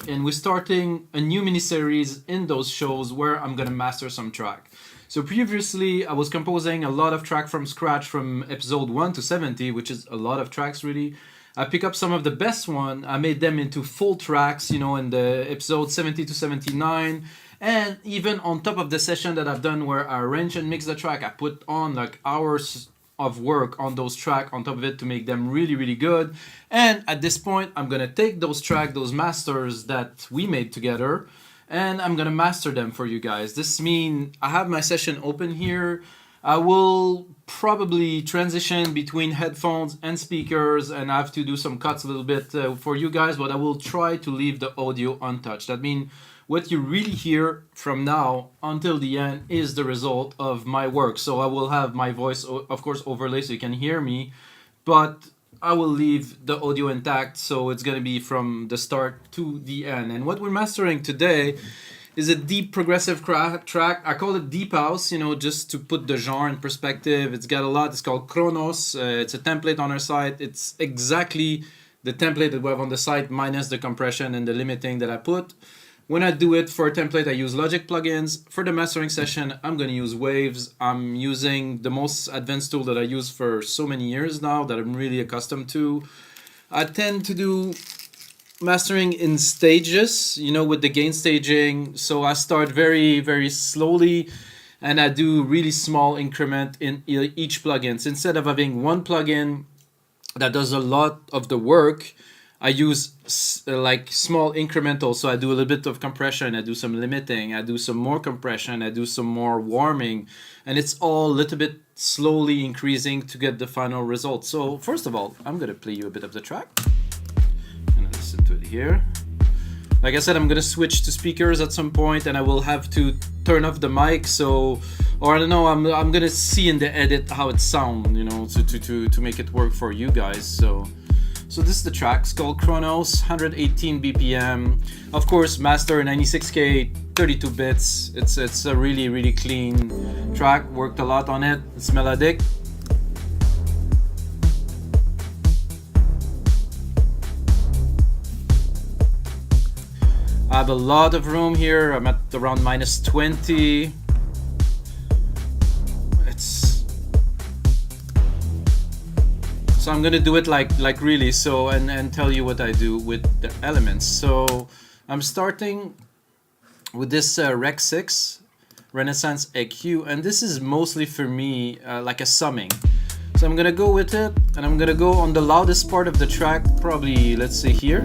and we're starting a new mini-series in those shows where I'm gonna master some track. So previously I was composing a lot of track from scratch from episode 1 to 70, which is a lot of tracks really. I pick up some of the best one, I made them into full tracks, you know, in the episode 70 to 79, and even on top of the session that I've done where I arrange and mix the track, I put on like hours of work on those tracks on top of it to make them really good. And at this point I'm gonna take those tracks, those masters that we made together, and I'm gonna master them for you guys. This means I have my session open here. I will probably transition between headphones and speakers, and I have to do some cuts a little bit for you guys, but I will try to leave the audio untouched. That means what you really hear from now until the end is the result of my work. So I will have my voice, of course, overlay so you can hear me, but I will leave the audio intact, so it's going to be from the start to the end. And what we're mastering today is a deep progressive track. I call it deep house, you know, just to put the genre in perspective. It's got a lot. It's called Chronos. It's a template on our site. It's exactly the template that we have on the site minus the compression and the limiting that I put. When I do it for a template, I use Logic plugins. For the mastering session, I'm going to use Waves. I'm using the most advanced tool that I use for so many years now that I'm really accustomed to. I tend to do mastering in stages, you know, with the gain staging. So I start very slowly and I do really small increment in each plugin. So instead of having one plugin that does a lot of the work, I use like small incremental. So I do a little bit of compression, I do some limiting, I do some more compression, I do some more warming, and it's all a little bit slowly increasing to get the final result. So first of all, I'm gonna play you a bit of the track and listen to it here. Like I said, I'm gonna switch to speakers at some point and I will have to turn off the mic, so, or I don't know, I'm gonna see in the edit how it sounds, you know, to make it work for you guys. So this is the track. It's called Chronos, 118 BPM. Of course, master 96K, 32 bits. It's a really clean track. Worked a lot on it. It's melodic. I have a lot of room here. I'm at around -20. So I'm gonna do it like really, so and tell you what I do with the elements. So I'm starting with this Rec 6 Renaissance EQ, and this is mostly for me like a summing. So I'm gonna go with it, and I'm gonna go on the loudest part of the track, probably let's say here,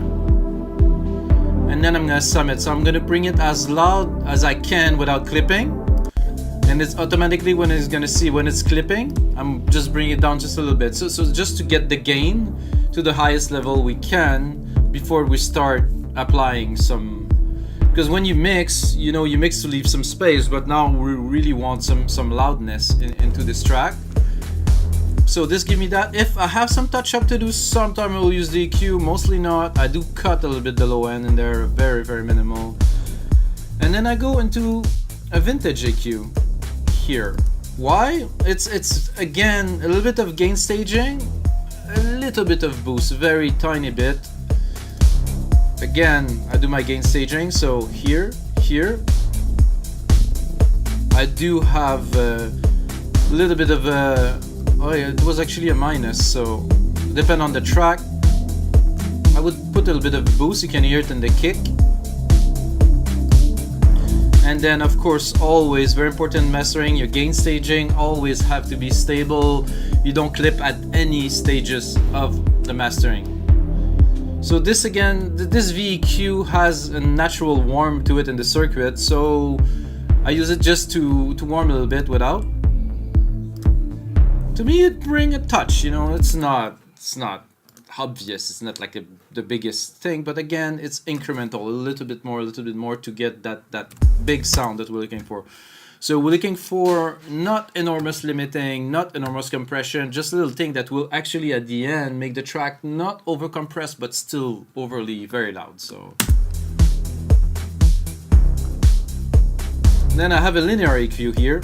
and then I'm gonna sum it. So I'm gonna bring it as loud as I can without clipping. And it's automatically when it's gonna see when it's clipping, I'm just bringing it down just a little bit. So just to get the gain to the highest level we can before we start applying some. Because when you mix, you know, you mix to leave some space, but now we really want some loudness into this track. So this give me that. If I have some touch up to do, sometime I will use the EQ, mostly not. I do cut a little bit the low end and they're very minimal. And then I go into a vintage EQ. Here. Why? It's again a little bit of gain staging, a little bit of boost, very tiny bit. Again, I do my gain staging, so here. I do have a little bit of a, oh yeah, it was actually a minus, so depend on the track. I would put a little bit of boost, you can hear it in the kick. And then of course, always very important mastering, your gain staging always have to be stable. You don't clip at any stages of the mastering. So this again, this VEQ has a natural warmth to it in the circuit, so I use it just to warm a little bit without. To me it brings a touch, you know, it's not obvious, it's not like the biggest thing, but again it's incremental, a little bit more to get that big sound that we're looking for. So we're looking for not enormous limiting, not enormous compression, just a little thing that will actually at the end make the track not over compressed but still overly very loud. So then I have a linear EQ here,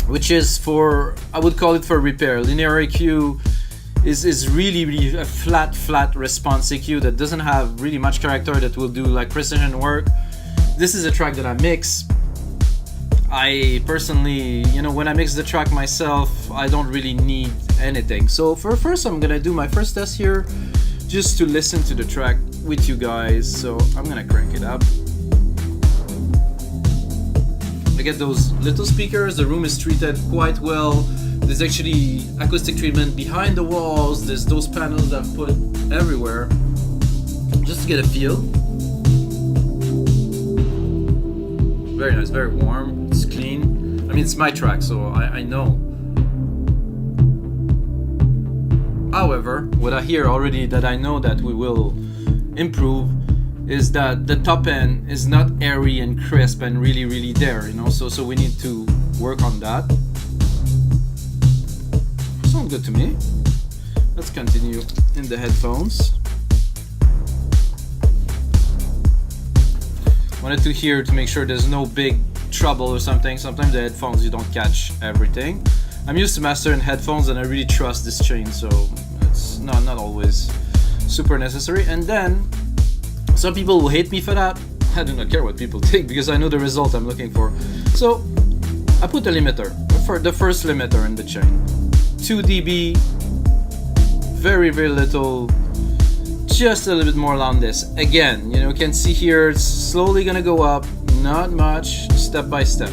which is for, I would call it for repair. Linear EQ is really a flat response EQ that doesn't have really much character, that will do like precision work. This is a track that I mix. I personally, you know, when I mix the track myself, I don't really need anything. So for first, I'm gonna do my first test here, just to listen to the track with you guys. So I'm gonna crank it up. I get those little speakers. The room is treated quite well. There's actually acoustic treatment behind the walls. There's those panels that I've put everywhere, just to get a feel. Very nice, very warm, it's clean. I mean, it's my track, so I know. However, what I hear already that I know that we will improve is that the top end is not airy and crisp and really there, you know, so we need to work on that. Sounds good to me. Let's continue in the headphones. Wanted to hear to make sure there's no big trouble or something. Sometimes the headphones you don't catch everything. I'm used to mastering headphones and I really trust this chain, so it's not always super necessary. And then some people will hate me for that. I do not care what people think because I know the result I'm looking for. So I put the limiter, for the first limiter in the chain. 2 dB, very little, just a little bit more loudness. Again, you know, you can see here it's slowly gonna go up, not much, step by step.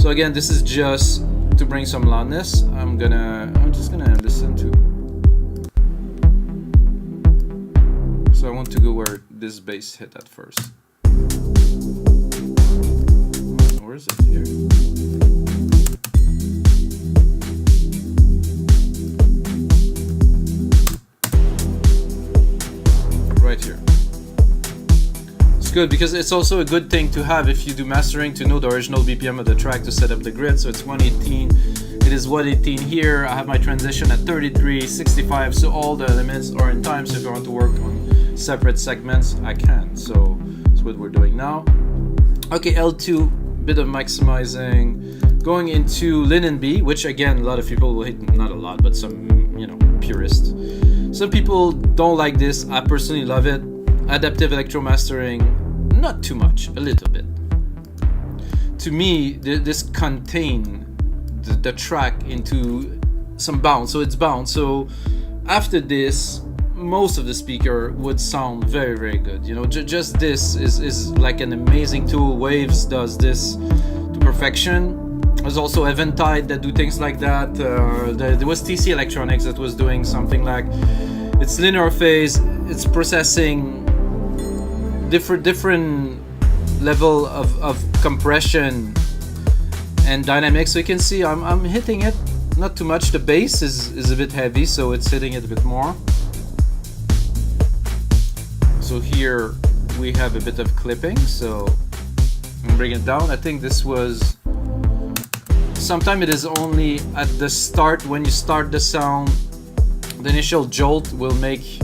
So again, this is just to bring some loudness. I'm just gonna listen to. So I want to go where this bass hit at first. Where is it here? Right here. It's good because it's also a good thing to have if you do mastering, to know the original BPM of the track to set up the grid. So it's 118. It is 118 here. I have my transition at 33, 65. So all the elements are in time. So if I want to work on separate segments, I can. So that's what we're doing now. Okay, L2, bit of maximizing. Going into LINMB, which again, a lot of people will hate, not a lot, but some, you know, purists. Some people don't like this. I personally love it. Adaptive electro mastering, not too much, a little bit. To me, this contain the track into some bounce, so it's bounce. So after this, most of the speaker would sound very good. You know, just this is like an amazing tool. Waves does this to perfection. There's also Eventide that do things like that. There was TC Electronics that was doing something like, it's linear phase, it's processing different level of compression and dynamics. So you can see I'm hitting it, not too much. The bass is a bit heavy, so it's hitting it a bit more. So here we have a bit of clipping, so I'm bringing it down. I think this was, sometimes it is only at the start, when you start the sound, the initial jolt will make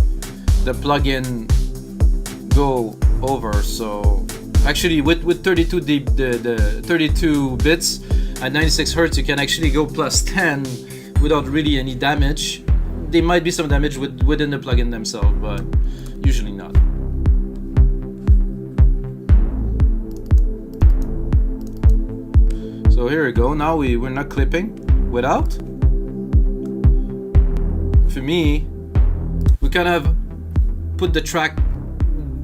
the plugin go over. So actually with 32 the 32 bits at 96 Hertz, you can actually go plus 10 without really any damage. There might be some damage within the plugin themselves, but usually not. So here we go. Now we're not clipping without. For me, we kind of put the track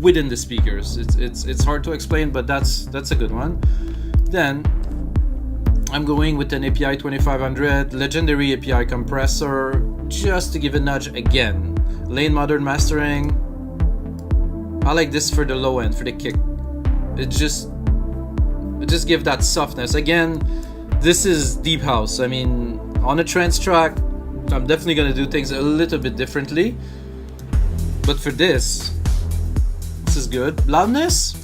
within the speakers. It's hard to explain, but that's a good one. Then I'm going with an API 2500 legendary API compressor, just to give a nudge again. Lane modern mastering. I like this for the low end, for the kick. It just give that softness. Again, this is deep house. I mean, on a trance track, I'm definitely gonna do things a little bit differently. But for this is good. Loudness?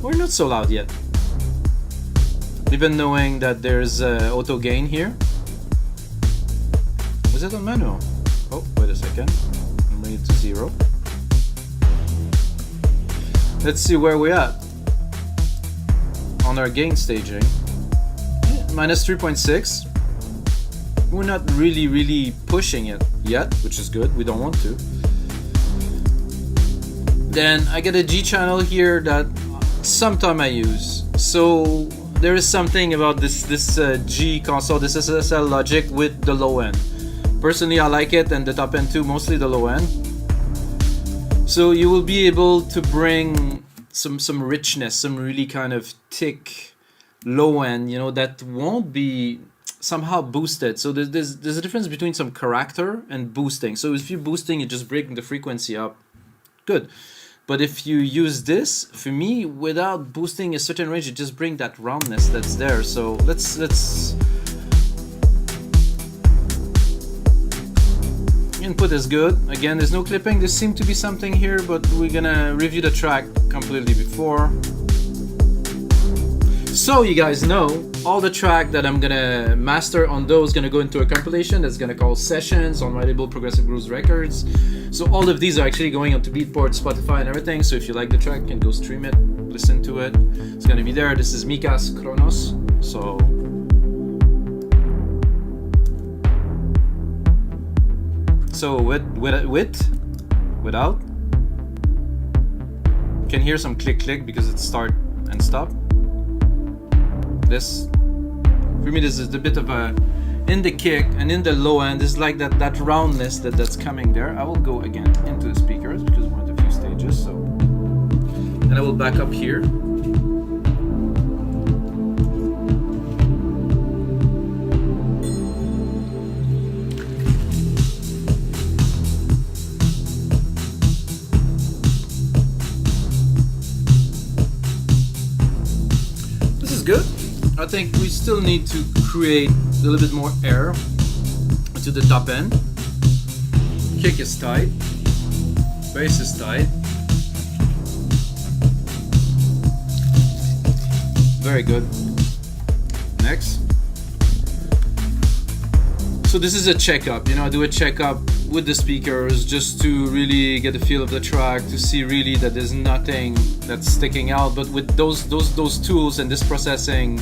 We're not so loud yet. Even knowing that there's auto gain here. Was it on manual? Oh, wait a second. I'm bringing it to 0. Let's see where we're at on our gain staging. Minus 3.6. we're not really pushing it yet, which is good. We don't want to. Then I get a G channel here that sometime I use. So there is something about this G console, this SSL logic with the low end. Personally, I like it, and the top end too, mostly the low end. So you will be able to bring some richness, some really kind of thick low end, you know, that won't be somehow boosted. So there's a difference between some character and boosting. So if you're boosting, you just bring the frequency up. Good. But if you use this, for me, without boosting a certain range, you just bring that roundness that's there. So let's input is good. Again, there's no clipping. There seems to be something here, but we're gonna review the track completely before. So you guys know, all the track that I'm gonna master on those gonna go into a compilation that's gonna call Sessions on my label Progressive Grooves Records. So all of these are actually going onto Beatport, Spotify and everything. So if you like the track, you can go stream it, listen to it. It's gonna be there. This is Mika's Chronos. So without, you can hear some click because it start and stop. This, for me, this is a bit of a, in the kick and in the low end, is like that roundness that's coming there. I will go again into the speakers because we're at a few stages. So, and I will back up here. Good. I think we still need to create a little bit more air to the top end. Kick is tight, bass is tight. Very good. Next. So this is a checkup, you know, I do a checkup with the speakers just to really get a feel of the track, to see really that there's nothing that's sticking out. But with those tools and this processing,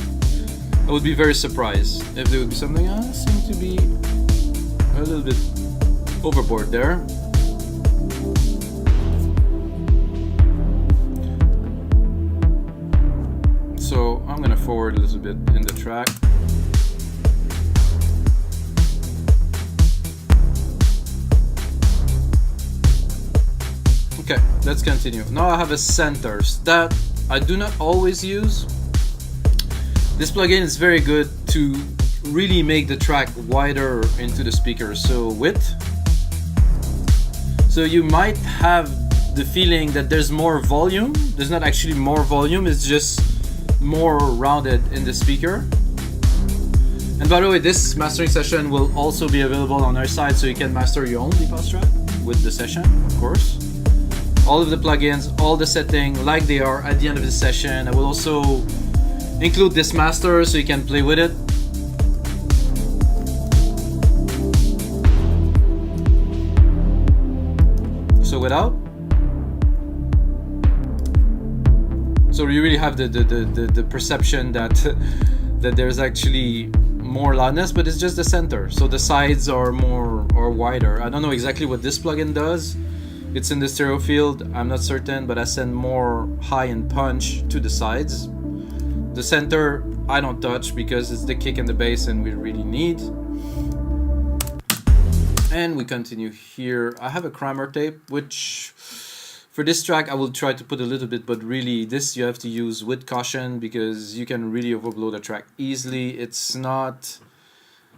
I would be very surprised if there would be something seem to be a little bit overboard there. So I'm gonna forward a little bit in the track. Okay, let's continue. Now I have a centers that I do not always use. This plugin is very good to really make the track wider into the speaker. So width. So you might have the feeling that there's more volume. There's not actually more volume, it's just more rounded in the speaker. And by the way, this mastering session will also be available on our site, so you can master your own deep house track with the session, of course. All of the plugins, all the setting like they are at the end of the session. I will also include this master so you can play with it. So without. So you really have the perception that that there's actually more loudness, but it's just the center. So the sides are more or wider. I don't know exactly what this plugin does. It's in the stereo field, I'm not certain, but I send more high and punch to the sides. The center I don't touch because it's the kick and the bass and we really need. And we continue here. I have a Kramer tape, which for this track I will try to put a little bit, but really this you have to use with caution because you can really overblow the track easily. It's not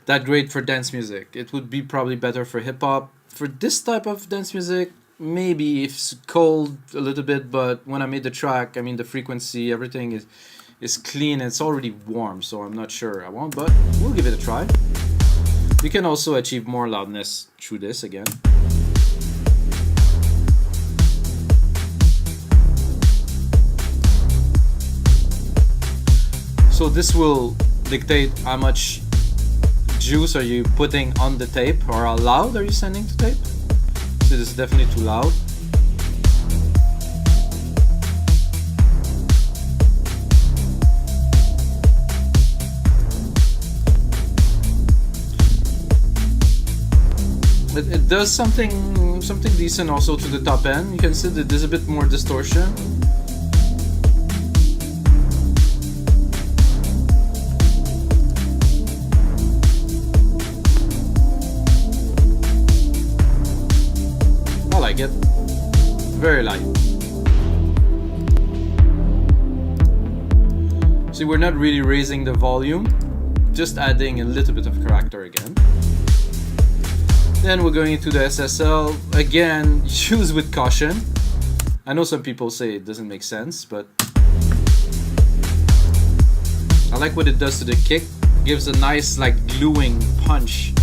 that great for dance music. It would be probably better for hip hop. For this type of dance music, maybe if it's cold a little bit, but when I made the track, I mean the frequency, everything is clean and it's already warm, so I'm not sure I won't, but we'll give it a try. You can also achieve more loudness through this again. So this will dictate how much juice are you putting on the tape, or how loud are you sending to tape. So this is definitely too loud. It does something decent also to the top end. You can see that there's a bit more distortion. I like it. Very light. See, we're not really raising the volume, just adding a little bit of character again. Then we're going into the SSL. Again, use with caution. I know some people say it doesn't make sense, but I like what it does to the kick. Gives a nice, like, gluing punch.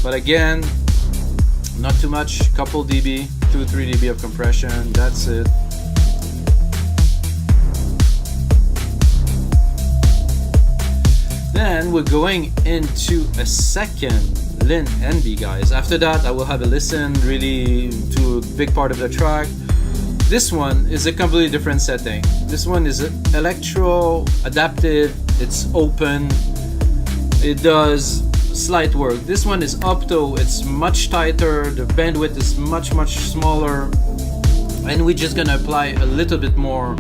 But again, not too much. Couple dB, 2-3 dB of compression. That's it. Then we're going into a second LINMB, guys. After that, I will have a listen really to a big part of the track. This one is a completely different setting. This one is electro adaptive. It's open. It does slight work. This one is opto. It's much tighter. The bandwidth is much smaller, and we're just gonna apply a little bit more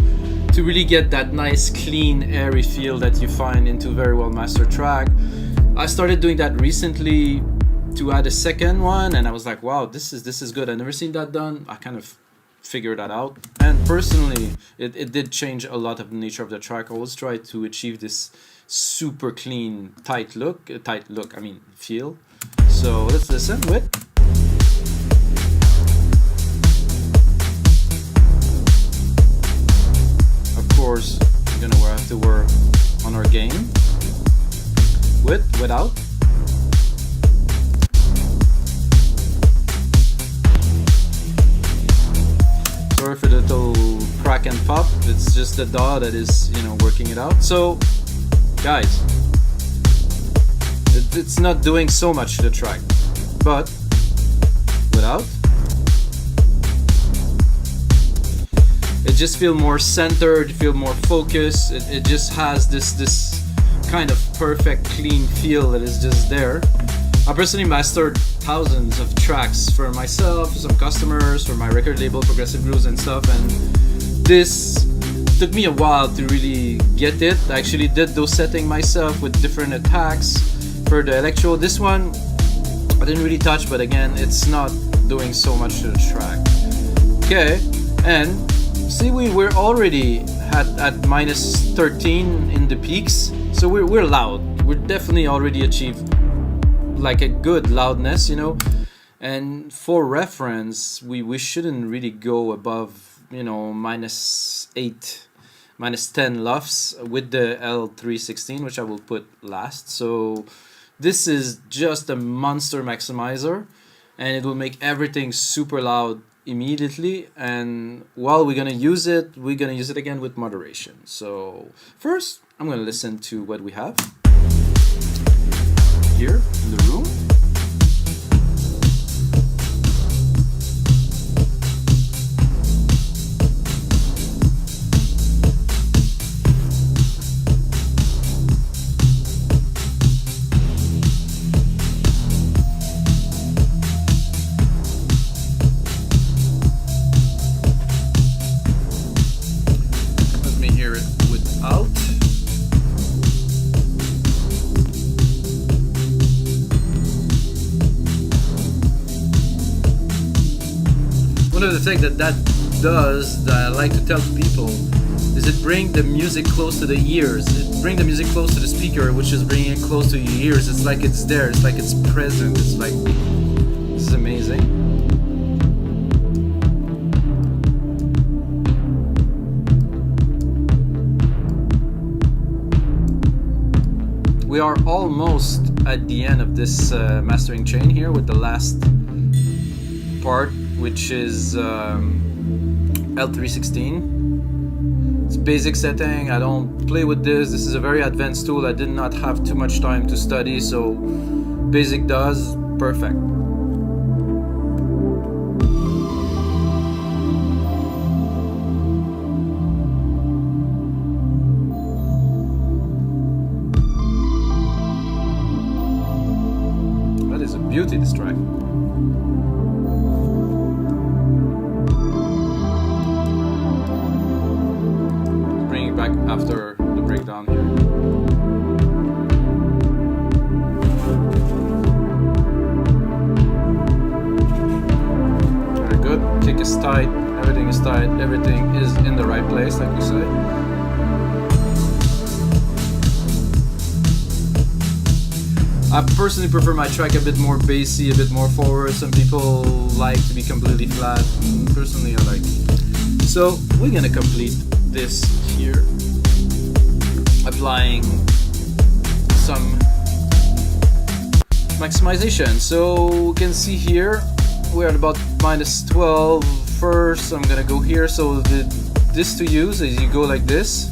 to really get that nice, clean, airy feel that you find into a very well mastered track. I started doing that recently to add a second one, and I was like, wow, this is good. I've never seen that done. I kind of figured that out, and personally, it did change a lot of the nature of the track. I always try to achieve this super clean, tight look, I mean, feel. So let's listen with. Of course, we're gonna have to work on our gain. With, without. Sorry for the little crack and pop. It's just the DAW that is, working it out. So, guys, it's not doing so much to the track, but without. It just feels more centered, feel more focused. It just has this kind of perfect, clean feel that is just there. I personally mastered thousands of tracks for myself, for some customers, for my record label, Progressive Grooves and stuff, and this took me a while to really get it. I actually did those settings myself with different attacks for the electro. This one I didn't really touch, but again, it's not doing so much to the track. Okay, and see, we're already at minus 13 in the peaks, so we're loud. We're definitely already achieved like a good loudness, and for reference, we shouldn't really go above minus 8, minus 10 LUFS with the L316, which I will put last. So this is just a monster maximizer, and it will make everything super loud immediately. And while we're gonna use it again with moderation. So first, I'm gonna listen to what we have here in the room. Let me hear it without. One of the things that does that I like to tell people is it brings the music close to the ears. It brings the music close to the speaker, which is bringing it close to your ears. It's like it's there. It's like it's present. It's like, this is amazing. We are almost at the end of this mastering chain here with the last part, which is L316. It's basic setting. I don't play with this. This is a very advanced tool. I did not have too much time to study, so basic does perfect. kick is tight, everything is tight, everything is in the right place, like we say. I personally prefer my track a bit more bassy, a bit more forward. Some people like to be completely flat. Personally, I like it. So we're gonna complete this here, applying some maximization. So we can see here we're at about -12. First, I'm gonna go here. So this to use is you go like this.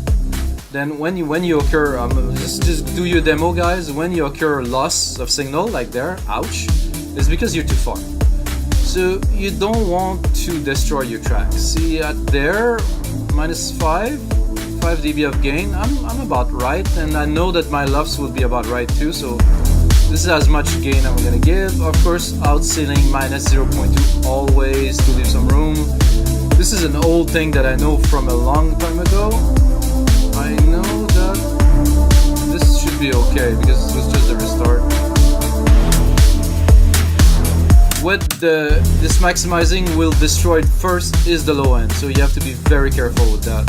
Then when you occur, just do your demo, guys. When you occur loss of signal, like there, ouch, it's because you're too far. So you don't want to destroy your track. See at there, -5 dB of gain. I'm about right, and I know that my LUFS will be about right too. So this is as much gain I'm gonna give. Of course, out ceiling -0.2 always to leave some room. This is an old thing that I know from a long time ago. I know that this should be okay because it was just a restart. What this maximizing will destroy first is the low end, so you have to be very careful with that.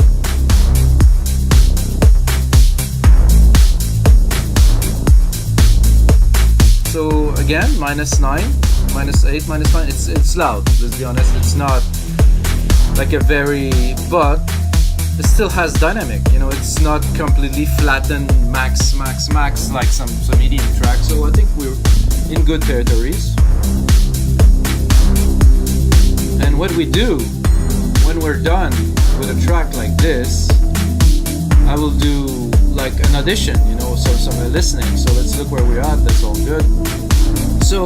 So again, -9, -8, -9. It's loud. Let's be honest. It's not like a very, but it still has dynamic, you know, it's not completely flattened max like some EDM tracks. So I think we're in good territories. And what we do when we're done with a track like this, I will do like an audition, you know, so some listening. So let's look where we're at. That's all good. So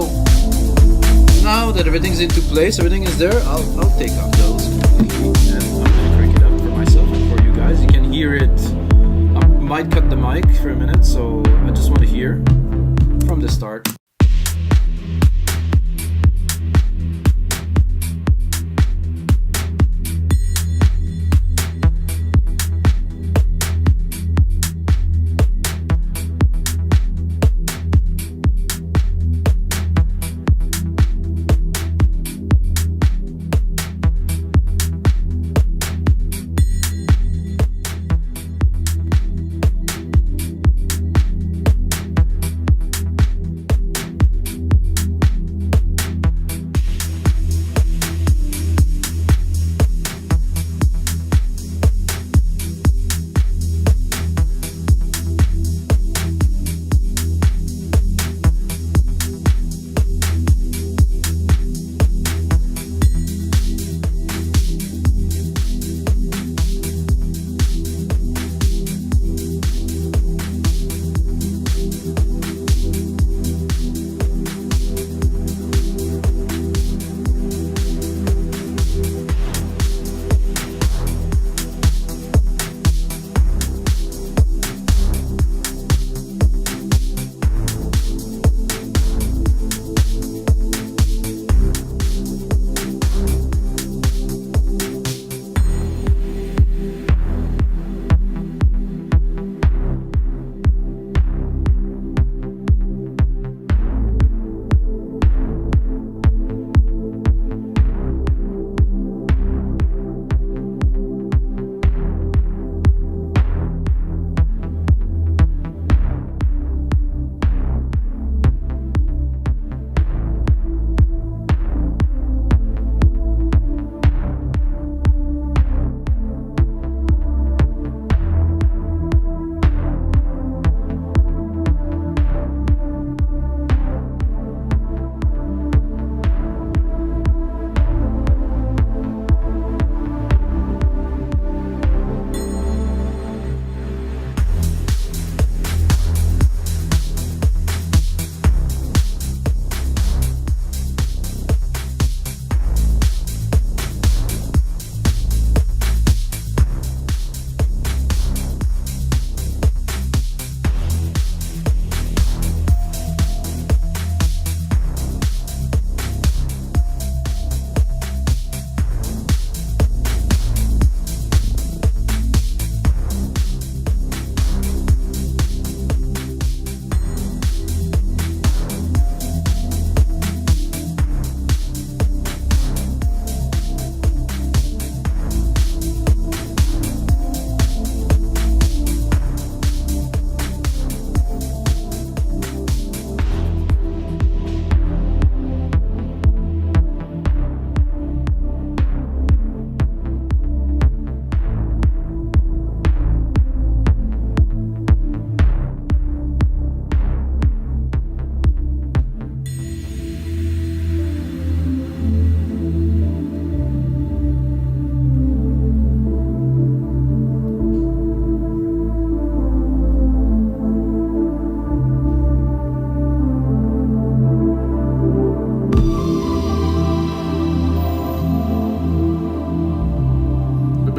now that everything's into place, everything is there, I'll take off those completely, and I'm gonna crank it up for myself and for you guys. You can hear it. I might cut the mic for a minute, so I just want to hear from the start.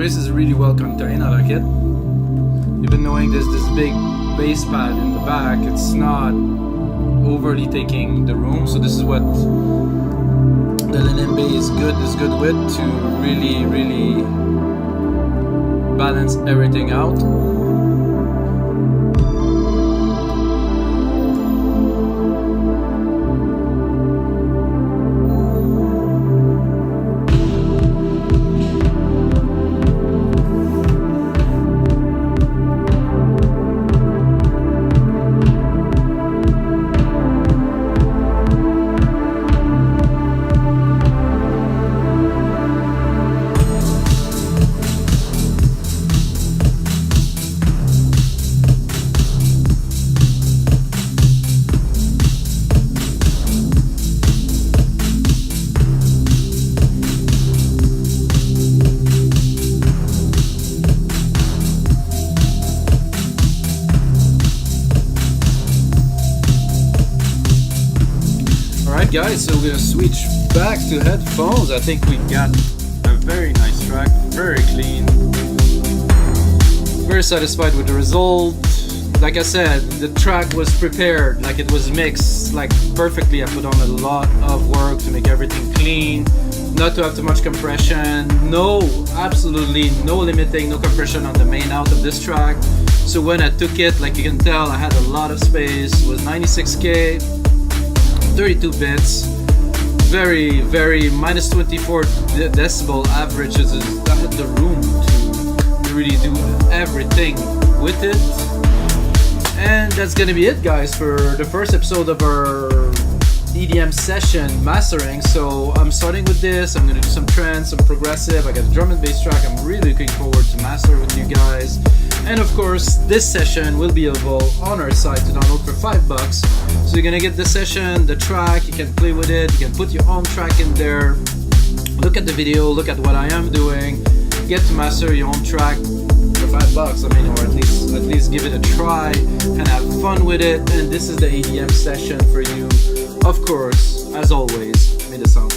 bass is really well contained, I like it. Even knowing there's this big bass pad in the back, it's not overly taking the room, so this is what the LINMB is good with, to really balance everything out. Alright guys, so we're gonna switch back to headphones. I think we got a very nice track, very clean. Very satisfied with the result. Like I said, the track was prepared, like it was mixed like perfectly. I put on a lot of work to make everything clean, not to have too much compression. No, absolutely no limiting, no compression on the main out of this track. So when I took it, like you can tell, I had a lot of space. It was 96K, 32 bits, very minus 24 decibel averages. I had the room to really do everything with it. And that's gonna be it, guys, for the first episode of our EDM session mastering. So I'm starting with this. I'm gonna do some trance, some progressive. I got a drum and bass track I'm really looking forward to master with you guys. And of course, this session will be available on our site to download for $5. So you're gonna get the session, the track, you can play with it, you can put your own track in there, look at the video, look at what I am doing, get to master your own track for $5, I mean, or at least give it a try and have fun with it. And this is the EDM session for you. Of course, as always, may the sound